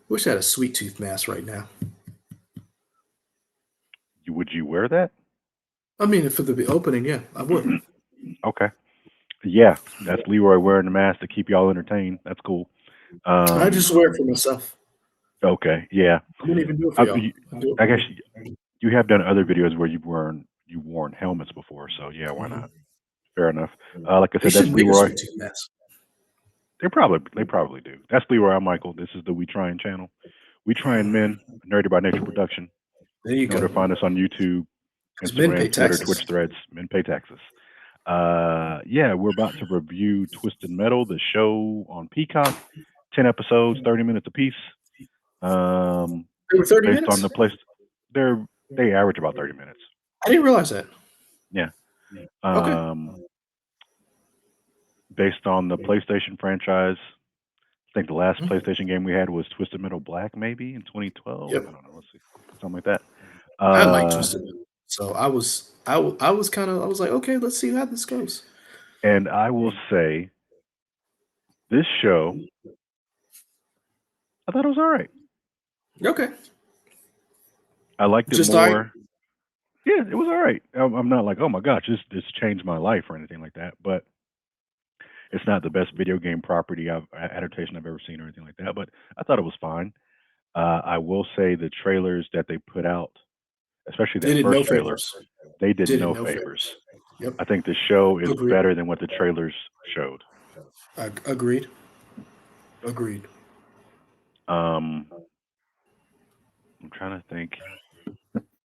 Wish I had a sweet tooth mask right now. Would you wear that? I mean, for the opening, yeah, I would. Okay. Yeah, that's Leroy wearing the mask to keep y'all entertained. That's cool. I Um, just wear it for myself. okay, yeah. I wouldn't even do it for I, y'all. you, I do it I for guess me. you have done other videos where you've worn helmets before, so yeah, why Mhm. not? Fair enough. Like I They said, should that's make a Leroy. sweet tooth mask. They probably do. That's Leroy. I'm Michael. This is the We Tryin' channel. We Tryin' Men, Nerdy by Nature production. There you You know where go. to find us on YouTube, Because men pay Instagram, Twitter, Twitch taxes. threads. Men pay taxes. Yeah, we're about to review Twisted Metal, the show on Peacock. 10 episodes, 30 minutes apiece. Um, They were 30 based on minutes? the place, they average about 30 minutes. I didn't realize that. Yeah. Okay. Um, based on the PlayStation franchise. I think the last Mhm. PlayStation game we had was Twisted Metal Black, maybe in 2012. Yep. I don't know. Let's see, something like that. I like Uh, Twisted Metal. So I was kind of I was like, okay, let's see how this goes. and I will say, this show, I thought it was all right. Okay. I liked it Just all right. more. Yeah, it was all right. I'm not like, oh my gosh, this changed my life or anything like that. But it's not the best video game property adaptation I've ever seen or anything like that. But I thought it was fine. I will say the trailers that they put out, especially They that did first no trailer, favors. they did Did it no no favors. favors. Yep. I think the show is Agreed. better than what the trailers showed. Agreed. Agreed. Um, I'm trying to think.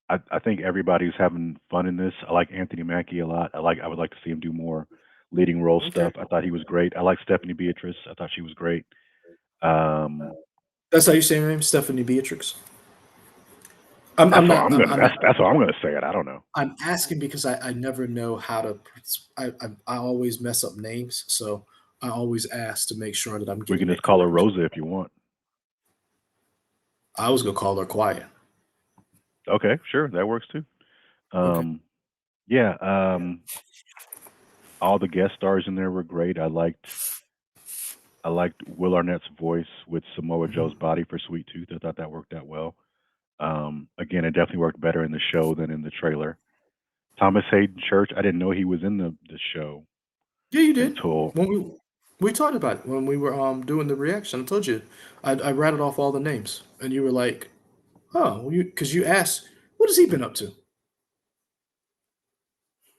I think everybody's having fun in this. I like Anthony Mackie a lot. I would like to see him do more leading role Okay. stuff. I thought he was great. I like Stephanie Beatrice. I thought she was great. Um, That's how you say her name, Stephanie Beatrix. I'm that's what not. I'm gonna. I'm That's what I'm gonna say it. I don't know. I'm asking because I never know how to. I always mess up names, so I always ask to make sure that I'm We can getting just it call her correct. Rosa if you want. I was gonna call her Quiet. Okay, sure, that works too. Okay. Um, yeah. All the guest stars in there were great. I liked Will Arnett's voice with Samoa Mhm. Joe's body for Sweet Tooth. I thought that worked out well. Again, it definitely worked better in the show than in the trailer. Thomas Hayden Church, I didn't know he was in the show Yeah, you did. until When we talked about it when we were doing the reaction. I told you, I rattled off all the names, and you were like, "Oh, well, you," because you asked, "What has he been up to?"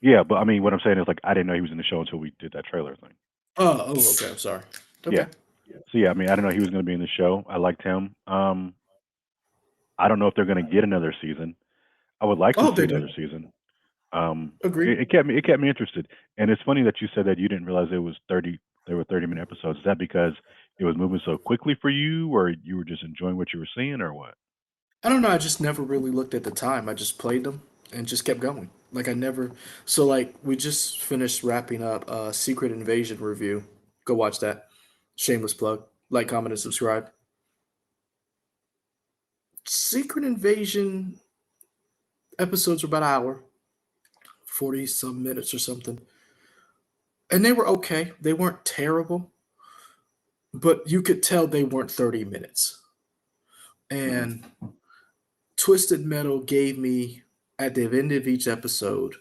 yeah, but I mean, what I'm saying is like I didn't know he was in the show until we did that trailer thing. Oh, okay. I'm sorry. Yeah. Okay. So yeah, I mean, I didn't know he was going to be in the show. I liked him. I don't know if they're going to get another season. I would like I to hope see they do. another season. Um, Agreed. it kept me interested, and it's funny that you said that you didn't realize it was 30. There were 30-minute episodes. Is that because it was moving so quickly for you, or you were just enjoying what you were seeing, or what? I don't know. I just never really looked at the time. I just played them and just kept going. Like I never. So like we just finished wrapping up Secret Invasion review. Go watch that. Shameless plug. Like, comment, and subscribe. Secret Invasion episodes were about an hour, 40 some minutes or something, and they were okay. They weren't terrible, but you could tell they weren't 30 minutes. Hmm. And Twisted Metal gave me at the end of each episode,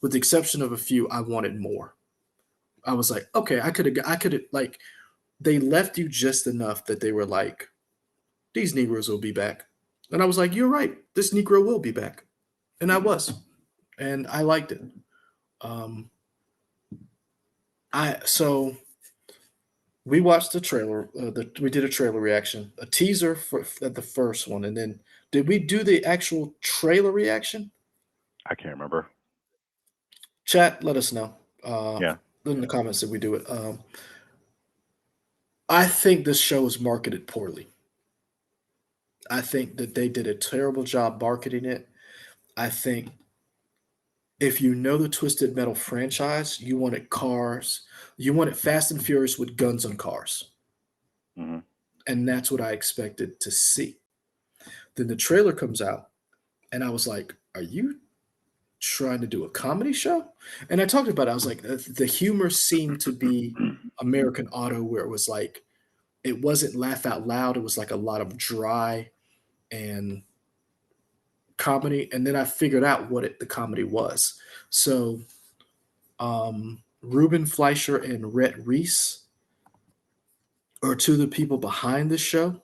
with the exception of a few, I wanted more. I was like, okay, I could have, like, they left you just enough that they were like, these Negroes will be back. And I was like, you're right, this Negro will be back. And I Hmm. was. And I liked it. Um, so we watched the trailer. We did a trailer reaction, a teaser for the first one, and then did we do the actual trailer reaction? I can't remember. Chat, let us know. Uh, Yeah. in the comments that we do it. I think this show is marketed poorly. I think that they did a terrible job marketing it. I think if you know the Twisted Metal franchise, you wanted cars, you wanted Fast and Furious with guns on cars, Hmm. and that's what I expected to see. Then the trailer comes out, and I was like, "Are you trying to do a comedy show?" And I talked about it. I was like, the humor seemed to be American Auto, where it was like it wasn't laugh out loud. It was like a lot of dry and comedy. And then I figured out what the comedy was. So Ruben Fleischer and Rhett Reese are two of the people behind this show.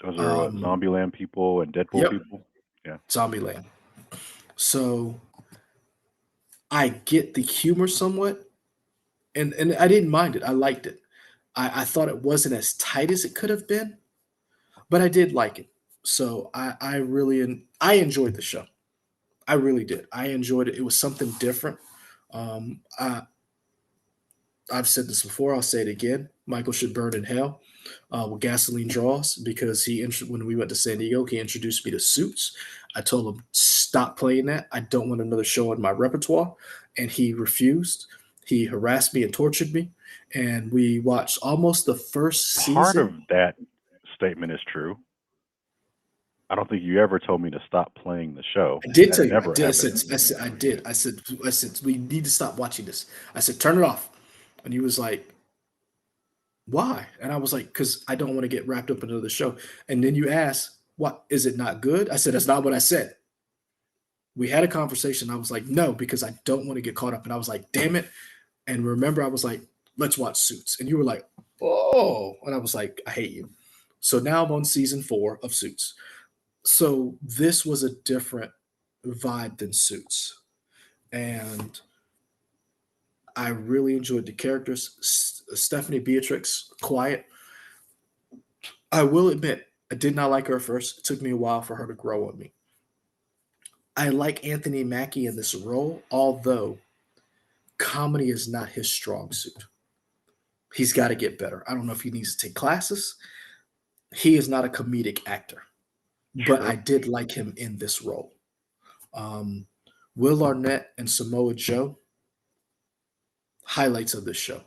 Those are what, Um, Zombieland people and Deadpool yep, people? Yeah. Zombieland. So I get the humor somewhat, and I didn't mind it. I liked it. I thought it wasn't as tight as it could have been, but I did like it. So I really I enjoyed the show. I really did. I enjoyed it. It was something different. I, I've said this before. I'll say it again. Michael should burn in hell with gasoline draws because when we went to San Diego, he introduced me to Suits. I told him stop playing that. I don't want another show in my repertoire, and he refused. He harassed me and tortured me, and we watched almost the first Part season. of that statement is true. I don't think you ever told me to stop playing the show. I did That tell you. I never did. happened. I said. I did. I said. We need to stop watching this. I said, turn it off. And he was like, why? And I was like, because I don't want to get wrapped up into the show. And then you ask, what is it not good? I said, that's not what I said. We had a conversation. I was like, no, because I don't want to get caught up. And I was like, damn it. And remember, I was like, let's watch Suits. And you were like, oh. And I was like, I hate you. So now I'm on season 4 of Suits. So this was a different vibe than Suits. And I really enjoyed the characters. Stephanie Beatrix, quiet. I will admit, I did not like her at first. It took me a while for her to grow on me. I like Anthony Mackie in this role, although comedy is not his strong suit. He's got to get better. I don't know if he needs to take classes. He is not a comedic actor, but I Sure. did like him in this role. Um, Will Arnett and Samoa Joe, highlights of this show.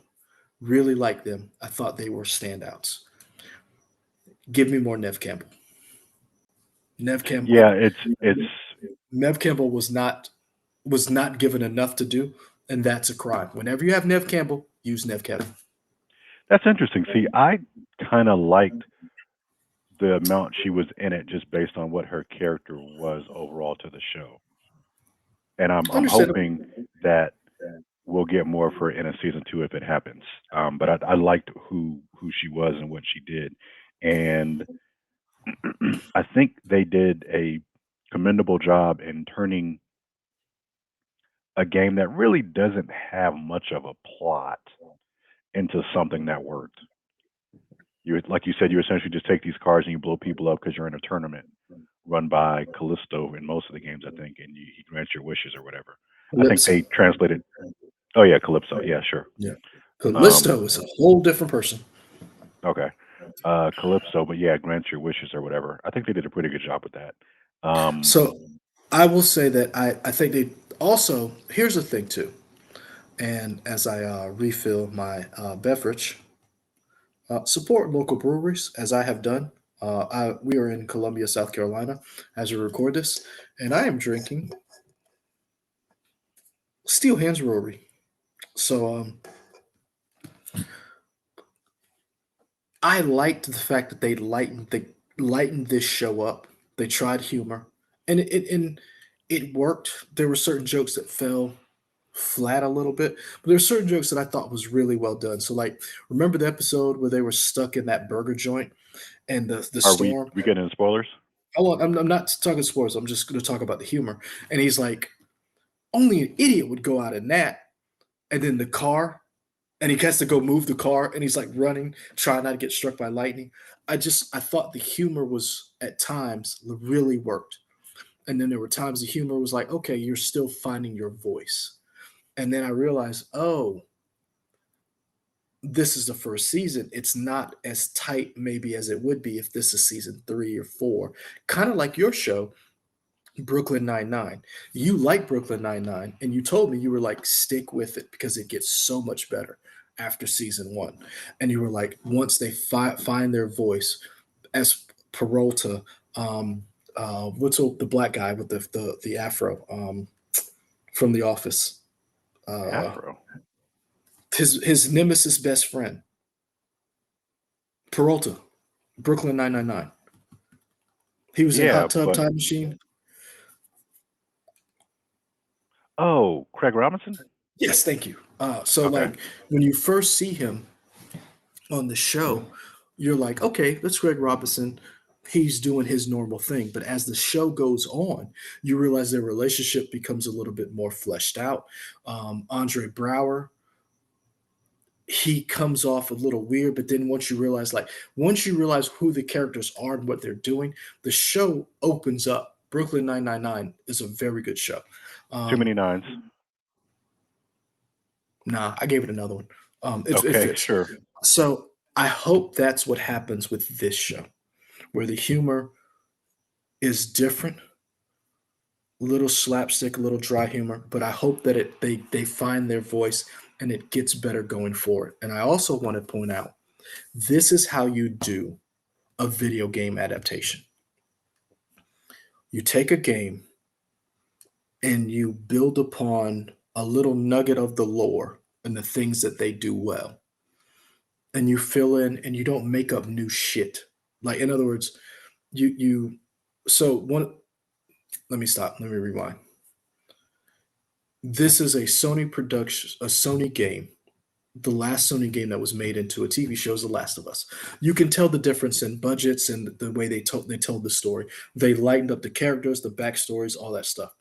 Really like them. I thought they were standouts. Give me more Nev Campbell. Nev Campbell. Yeah, it's Nev Campbell was not given enough to do, and that's a crime. Whenever you have Nev Campbell, use Nev Campbell. that's interesting. See, I kind of liked the amount she was in it just based on what her character was overall to the show. And I'm Understandable. hoping that we'll get more of her in a season 2 if it happens. But I liked who she was and what she did. And I think they did a commendable job in turning a game that really doesn't have much of a plot into something that worked. Like you said, you essentially just take these cars and you blow people up because you're in a tournament run by Callisto in most of the games, I think, and he grants your wishes or whatever. I think Calypso. they translated. Oh yeah, Calypso. Yeah, sure. Yeah. Um, Callisto is a whole different person. okay, Calypso, but yeah, grants your wishes or whatever. I think they did a pretty good job with that. Um, So I will say that I think they also, here's the thing too. And as I refill my beverage, support local breweries as I have done. We are in Columbia, South Carolina, as we record this, and I am drinking Steel Hands Brewery. So I liked the fact that they lightened this show up. They tried humor, and it worked. There were certain jokes that fell flat a little bit, but there's certain jokes that I thought was really well done. So like, remember the episode where they were stuck in that burger joint and the are we storm? we getting into spoilers? Oh, I'm not talking sports. I'm just going to talk about the humor. And he's like, only an idiot would go out in that. And then the car, and he has to go move the car, and he's like running, trying not to get struck by lightning. I thought the humor was at times really worked. And then there were times the humor was like, okay, you're still finding your voice. And then I realized, oh, this is the first season. It's not as tight maybe as it would be if this is season 3 or 4. Kind of like your show, Brooklyn Nine-Nine. You like Brooklyn Nine-Nine, and you told me you were like, stick with it because it gets so much better after season 1. And you were like, once they find their voice, as Peralta, the black guy with the afro from The Office, uh, Afro. his nemesis best friend. Peralta, Brooklyn 999. He was in Yeah, Hot Tub but Time Machine. oh, Craig Robinson? Yes, thank you. So Okay. like when you first see him on the show, you're like, okay, that's Greg Robinson. He's doing his normal thing. But as the show goes on, you realize their relationship becomes a little bit more fleshed out. Andre Brower, he comes off a little weird, but then once you realize who the characters are and what they're doing, the show opens up. Brooklyn 999 is a very good show. Too many Um, nines. nah, I gave it another one. It Okay, fits. sure. So I hope that's what happens with this show, where the humor is different, little slapstick, a little dry humor, but I hope that they find their voice and it gets better going forward. And I also want to point out this is how you do a video game adaptation. You take a game and you build upon a little nugget of the lore and the things that they do well. And you fill in and you don't make up new shit. Like in other words, you so one let me stop. Let me rewind. This is a Sony production, a Sony game. The last Sony game that was made into a TV show is The Last of Us. You can tell the difference in budgets and the way they told the story. They lightened up the characters, the backstories, all that stuff.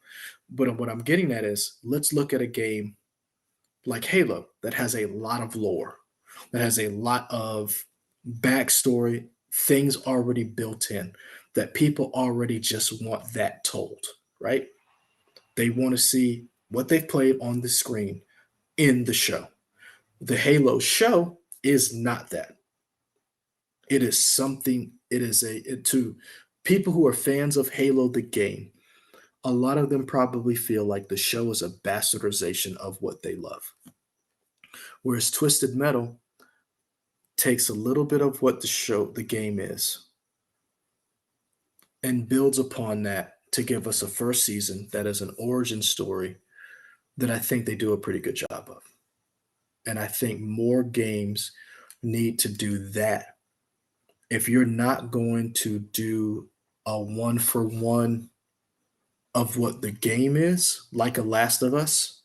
But what I'm getting at is let's look at a game like Halo that has a lot of lore, that has a lot of backstory, things already built in that people already just want that told, right? They want to see what they've played on the screen in the show. The Halo show is not that. It is something, it is to people who are fans of Halo, the game, a lot of them probably feel like the show is a bastardization of what they love. Whereas Twisted Metal takes a little bit of what the game is, and builds upon that to give us a first season that is an origin story that I think they do a pretty good job of. And I think more games need to do that. If you're not going to do a one for one of what the game is, like a Last of Us,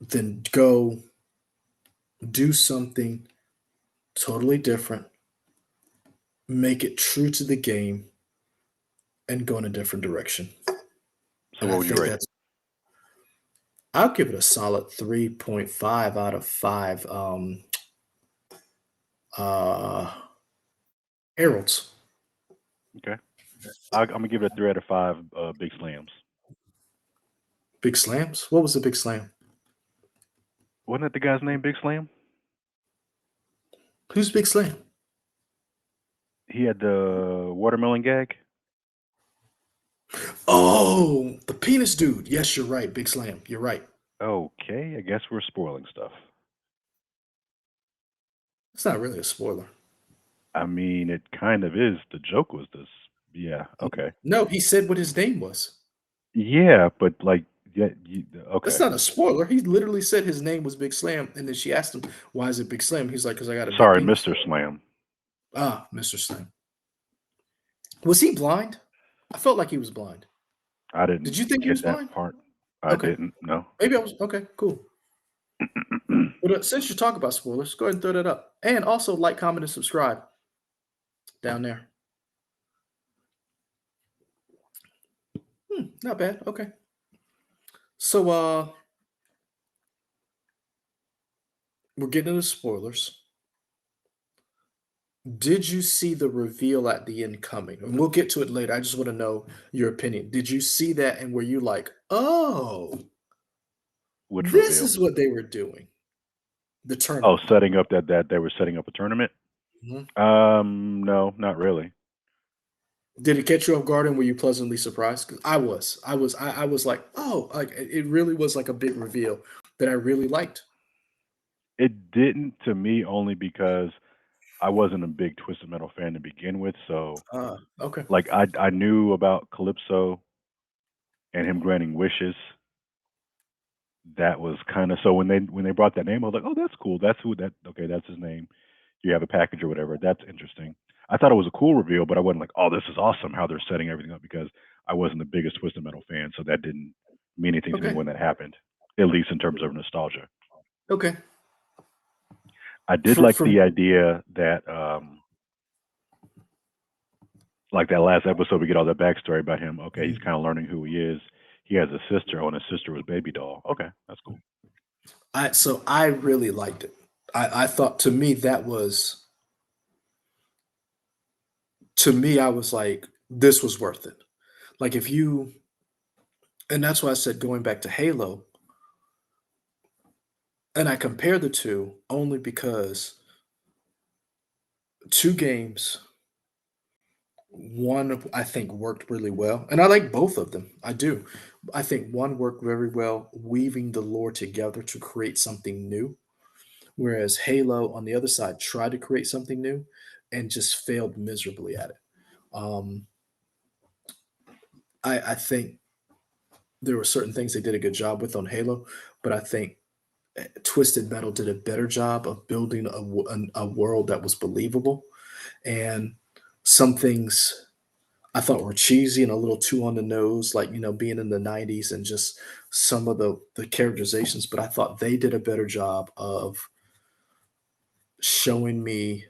then go do something totally different, make it true to the game, and go in a different direction. So And what I would you think rate it? that's I'll give it a solid 3.5 out of 5 uh Heralds. Okay. I'm gonna give it a 3 out of 5 big slams. Big slams? What was the big slam? Wasn't that the guy's name, Big Slam? Who's Big Slam? He had the watermelon gag. Oh, the penis dude. Yes, you're right. Big Slam. You're right. Okay, I guess we're spoiling stuff. It's not really a spoiler. I mean, it kind of is. The joke was this. Yeah. Okay. No, he said what his name was. Yeah, but like, yeah. That's Okay. not a spoiler. He literally said his name was Big Slam, and then she asked him, "Why is it Big Slam?" He's like, "Because I got a big Sorry, penis." Mr. Slam. Ah, Mr. Slam. Was he blind? I felt like he was blind. I Did didn't you think he get was that blind? part. I Okay, didn't. No. maybe I was. Okay, cool. But since you talk about spoilers, go ahead and throw that up, and also like, comment, and subscribe down there. Not bad. Okay. So we're getting into spoilers. Did you see the reveal at the end coming? And we'll get to it later. I just want to know your opinion. Did you see that and were you like, "Oh, Which this reveal? is what they were doing." The Oh, tournament. setting up that they were setting up a tournament. Mhm. No, not really. Did it catch you off guard and were you pleasantly surprised? 'Cause I was like, "Oh," like it really was like a big reveal that I really liked. It didn't to me only because I wasn't a big Twisted Metal fan to begin with. So, Okay. like, I knew about Calypso and him granting wishes. That was kind of so when they brought that name, I was like, oh, that's cool. That's who that. Okay, that's his name. you have a package or whatever. That's interesting. I thought it was a cool reveal, but I wasn't like, oh, this is awesome how they're setting everything up because I wasn't the biggest Twisted Metal fan, so that didn't mean anything to me Okay. when that happened, at least in terms of nostalgia. Okay. I did For like for the idea that, like that last episode, we get all that backstory about him. Okay, he's Mhm. kind of learning who he is. He has a sister. Oh, and his sister was Baby Doll. Okay, that's cool. I really liked it. I thought to me that was to me I was like this was worth it. Like if you and that's why I said going back to Halo and I compare the two only because two games one I think worked really well and I like both of them. I do. I think one worked very well weaving the lore together to create something new. Whereas Halo on the other side tried to create something new and just failed miserably at it. Um, I think there were certain things they did a good job with on Halo, but I think Twisted Metal did a better job of building a world that was believable. And some things I thought were cheesy and a little too on the nose, like being in the '90s and just some of the characterizations. But I thought they did a better job of showing me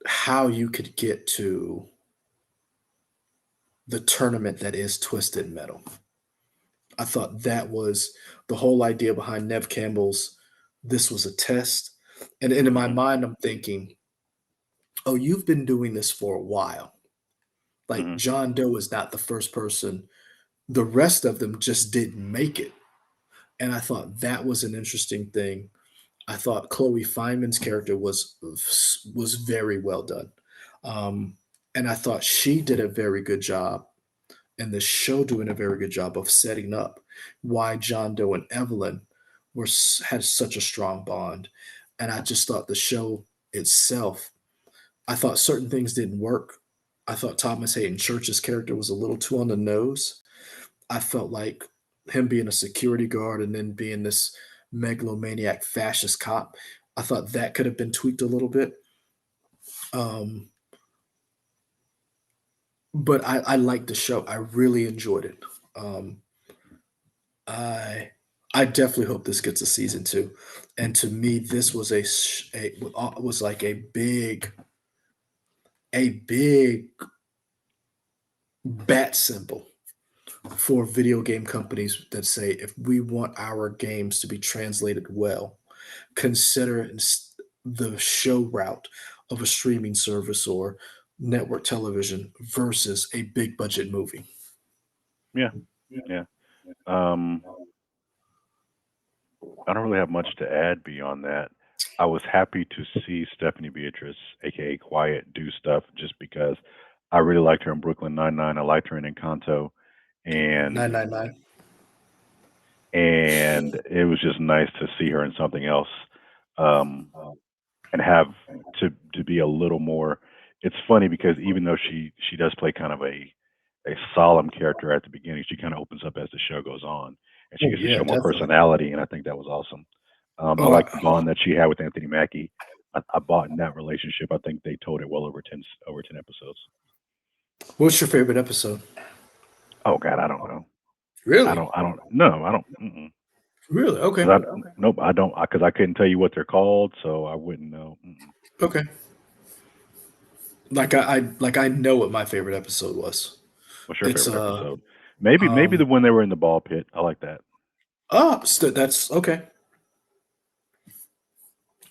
how you could get to the tournament that is Twisted Metal. I thought that was the whole idea behind Nev Campbell's this was a test. And in my Hmm. mind, I'm thinking, oh, you've been doing this for a while. Like Hmm. John Doe is not the first person. The rest of them just didn't make it. And I thought that was an interesting thing. I thought Chloe Feynman's character was very well done. Um, and I thought she did a very good job and the show doing a very good job of setting up why John Doe and Evelyn had such a strong bond. And I just thought the show itself, I thought certain things didn't work. I thought Thomas Hayden Church's character was a little too on the nose. I felt like him being a security guard and then being this megalomaniac fascist cop, I thought that could have been tweaked a little bit. Um, but I liked the show. I really enjoyed it. Um, I I definitely hope this gets a season 2, and to me, this was was like a big bat symbol for video game companies that say, "If we want our games to be translated well, consider the show route of a streaming service or network television versus a big budget movie." Yeah, yeah. Um, I don't really have much to add beyond that. I was happy to see Stephanie Beatrice, aka Quiet, do stuff just because I really liked her in Brooklyn Nine Nine. I liked her in Encanto, and 999. it was just nice to see her in something else, um, and have to be a little more. It's funny because even though she does play kind of a solemn character at the beginning, she kind of opens up as the show goes on, and she Oh, gets to yeah, show more definitely. personality, and I think that was awesome. I Oh, like the bond that she had with Anthony Mackie. I bought in that relationship. I think they told it well over 10 episodes. what's your favorite episode? Oh God, I don't know. Really? I don't. No, I don't. Really? Okay. Because nope, I don't. Because I couldn't tell you what they're called, so I wouldn't know. Mm-mm. Okay. Like I know what my favorite episode was. What's your It's favorite episode? Maybe the one they were in the ball pit. I like that. that's okay.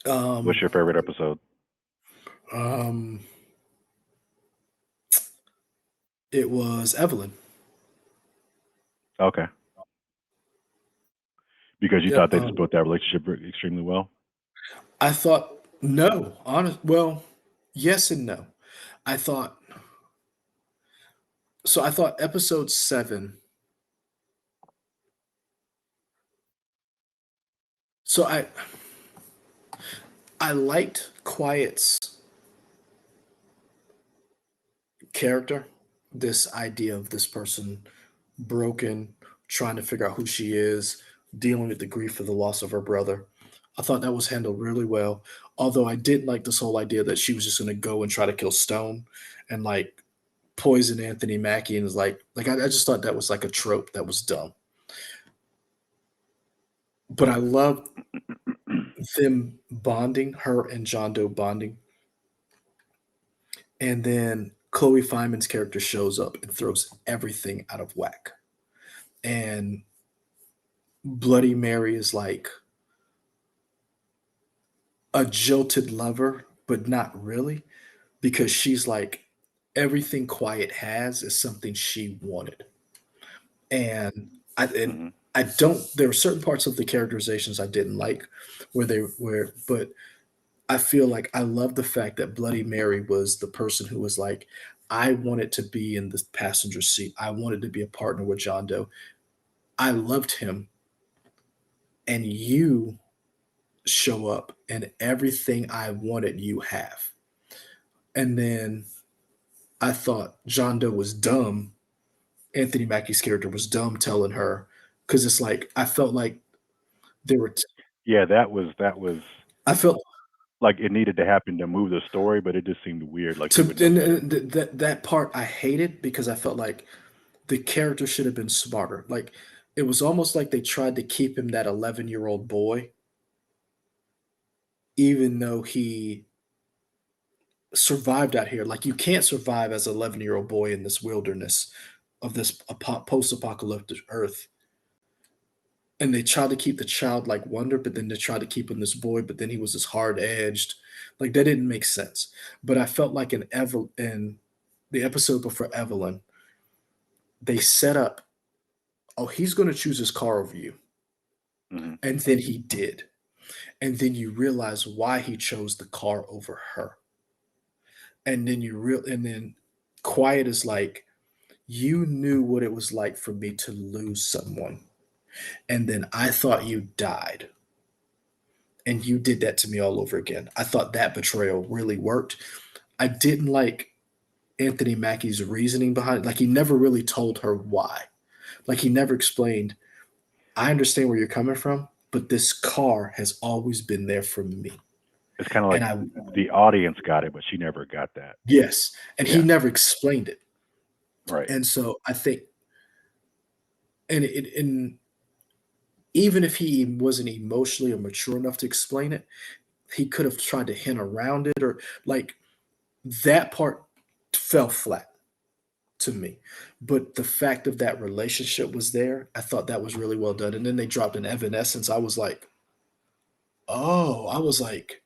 What's Um your favorite episode? um it was Evelyn. Okay, because you thought Yep. they just built that relationship extremely well. I thought no, honest well, yes and no. I thought I thought episode 7 so I liked Quiet's character, this idea of this person broken, trying to figure out who she is, dealing with the grief of the loss of her brother. I thought that was handled really well. Although I didn't like this whole idea that she was just gonna go and try to kill Stone and like poison Anthony Mackie and is I just thought that was like a trope that was dumb. But I loved them bonding, her and John Doe bonding. And then Chloe Fineman's character shows up and throws everything out of whack. And Bloody Mary is like a jilted lover, but not really, because she's like, everything Quiet has is something she wanted. And and Mhm. I don't there were certain parts of the characterizations I didn't like but I feel like I love the fact that Bloody Mary was the person who was like, I wanted to be in the passenger seat. I wanted to be a partner with John Doe. I loved him, and you show up, and everything I wanted, you have. And then I thought John Doe was dumb. Anthony Mackie's character was dumb telling her because it's like I felt like there were. Yeah, that was I felt like it needed to happen to move the story, but it just seemed weird, like to he would know better. that part I hated because I felt like the character should have been smarter. Like it was almost like they tried to keep him that 11-year-old boy, even though he survived out here. Like you can't survive as an 11-year-old boy in this wilderness of this post-apocalyptic Earth. And they tried to keep the childlike wonder, but then they tried to keep him this boy, but then he was this hard edged. Like that didn't make sense. But I felt like in the episode before Evelyn, they set up, oh, he's going to choose his car over you. Mhm. And then he did. And then you realize why he chose the car over her. And then Quiet is like, you knew what it was like for me to lose someone. And then I thought you died. And you did that to me all over again. I thought that betrayal really worked. I didn't like Anthony Mackie's reasoning behind it. Like he never really told her why. Like he never explained, I understand where you're coming from, but this car has always been there for me. It's kinda And like I the audience got it, but she never got that. yes, and he Yeah, never explained it. right. And so I think and even if he wasn't emotionally or mature enough to explain it, he could have tried to hint around it or like that part fell flat to me. But the fact of that relationship was there, I thought that was really well done. And then they dropped an Evanescence. I was like, oh, I was like,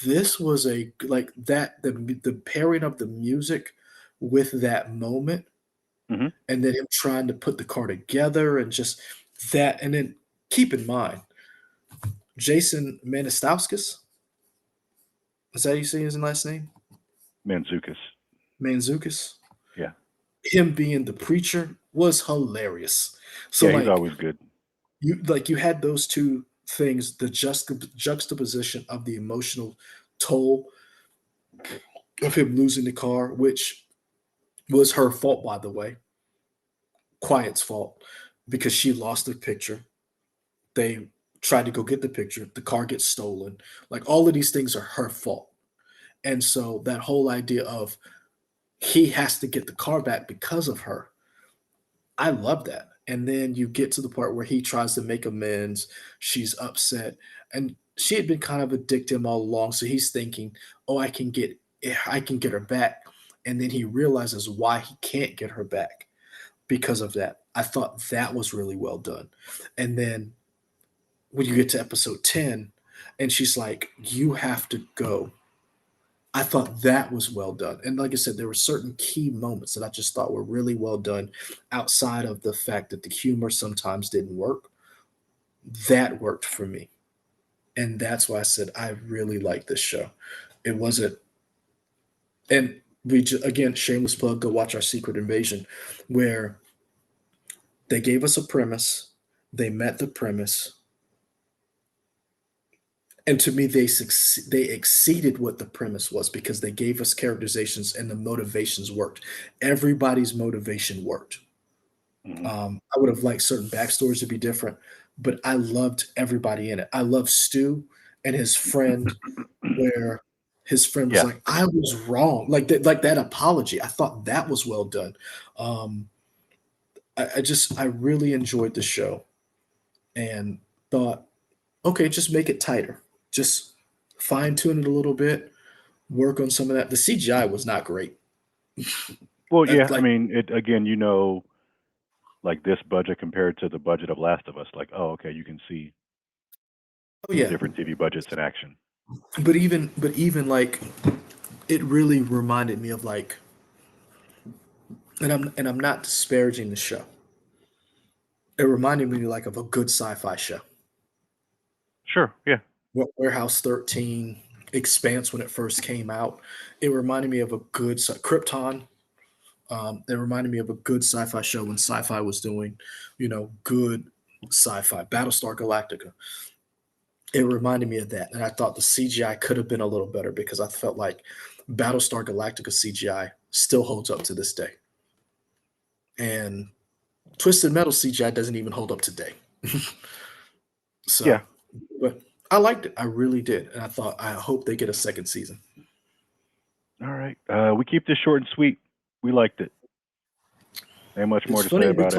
this was a like that the pairing of the music with that moment Mhm. and then him trying to put the car together and just that and then keep in mind Jason Manistowskis, is that how you say his last name? Mantzoukas. Manzukis. Yeah. Him being the preacher was hilarious. So Yeah, he's like always good. you had those two things, the juxtaposition of the emotional toll of him losing the car, which was her fault, by the way, Quiet's fault, because she lost the picture. They tried to go get the picture. The car gets stolen. Like all of these things are her fault. And so that whole idea of he has to get the car back because of her, I love that. And then you get to the part where he tries to make amends. She's upset. And she had been kind of addicted him all along. So he's thinking, oh, I can get her back. And then he realizes why he can't get her back because of that. I thought that was really well done. And then when you get to episode 10, and she's like, you have to go. I thought that was well done. And like I said, there were certain key moments that I just thought were really well done outside of the fact that the humor sometimes didn't work. That worked for me. And that's why I said I really like this show. It wasn't, and again, shameless plug, go watch our Secret Invasion, where they gave us a premise, they met the premise, and to me, they exceeded what the premise was because they gave us characterizations and the motivations worked. Everybody's motivation worked. Mhm. I would have liked certain backstories to be different, but I loved everybody in it. I love Stu and his friend, where his friend was Yeah. like, "I was wrong." Like that apology. I thought that was well done. Um, I really enjoyed the show and thought, okay, just make it tighter. Just fine tune it a little bit. Work on some of that. The CGI was not great. Well, yeah. I Like, mean, it again. Like this budget compared to the budget of Last of Us. Like, oh, okay, you can see oh yeah, different TV budgets in action. but even like it really reminded me of like, and I'm not disparaging the show. It reminded me like of a good sci-fi show. Sure. Yeah. Warehouse 13, Expanse when it first came out. It reminded me of a good Krypton. It reminded me of a good sci-fi show when sci-fi was doing, good sci-fi. Battlestar Galactica. It reminded me of that, and I thought the CGI could have been a little better because I felt like Battlestar Galactica CGI still holds up to this day, and Twisted Metal CGI doesn't even hold up today. Yeah. So, but I liked it. I really did, and I hope they get a second season. All right. We keep this short and sweet. We liked it. Ain't much more It's to say funny about it.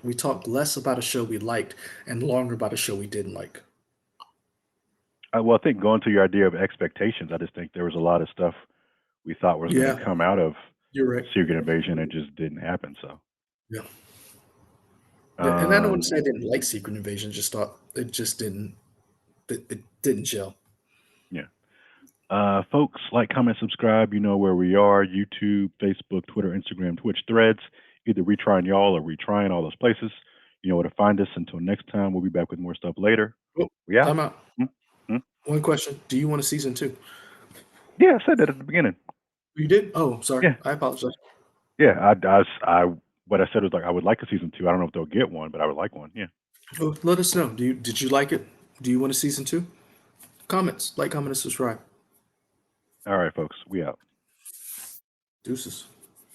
we talked less about a show we liked and longer about a show we didn't like. Well, I think going to your idea of expectations, I just think there was a lot of stuff we thought was going Yeah, to come out of you're right. Secret Invasion and just didn't happen. So, Yeah, yeah, and I don't want to um, say I didn't like Secret Invasion. Just thought it didn't gel. yeah. Folks, like, comment, subscribe. You know where we are: YouTube, Facebook, Twitter, Instagram, Twitch, Threads. Either retrying y'all or retrying all those places. You know where to find us. Until next time, we'll be back with more stuff later. Oh, We out. time out. Hmm? Hmm? One question: do you want a season two? Yeah, I said that at the beginning. You did? Oh, sorry. Yeah, I apologize. yeah. What I said was like I would like a season two. I don't know if they'll get one, but I would like one. Yeah. Oh, let us know. Did you like it? Do you want a season two? Comments, like, comment, and subscribe. All right, folks. We out. Deuces.